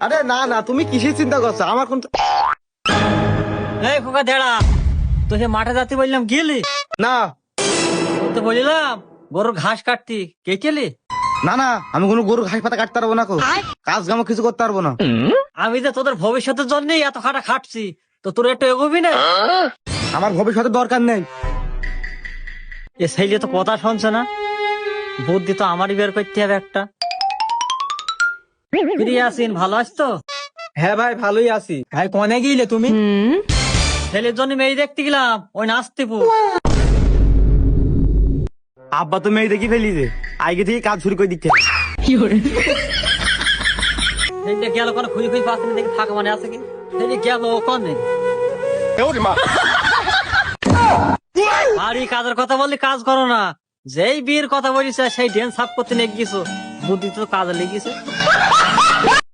আরে না না, তুমি কিসের চিন্তা করছো? আমার কোন এই খোকা দেড়া, তুই সে মাঠে যাতে বললাম গেলি না তো বলিলাম গরুর ঘাস কাটতি কেটেলি। না না, আমি কোনো গরু ঘাস পাতা কাটতে পারবো না, কাজ কামও কিছু করতে পারবো না। আমি যে তোদের ভবিষ্যতের জন্য এত খাটা খাটছি, তো তোর একটু এগোবি না? আমার ভবিষ্যতের দরকার নেই। এ ছেলে তো কথা শুনছে না, বুদ্ধি তো আমারই বের করতে হবে একটা। আসিন ভালো আছ তো? হ্যাঁ ভাই ভালোই আছি। ভাই কনে গিলে তুমি? ছেলের জন্য মেয়ে দেখতে গেলাম, ওই নাচতেপুর। আব্বা তো মেয়ে দেখি ফেলিছে, আগে থেকে কাজ শুরু করে দিচ্ছে। ছেলে গেল কোনো খুঁজে খুঁজে পাচ্ছি না, দেখি ফাঁকা মানে আছে কি। ছেলে গেল ওখানে বাড়ি কাজের কথা বললি কাজ করো না, যেই বিয়ের কথা বলিস সেই ড্যান্স সাফ করতে লেগে গেছো, বুদ্ধি তো কাজে লেগেছে।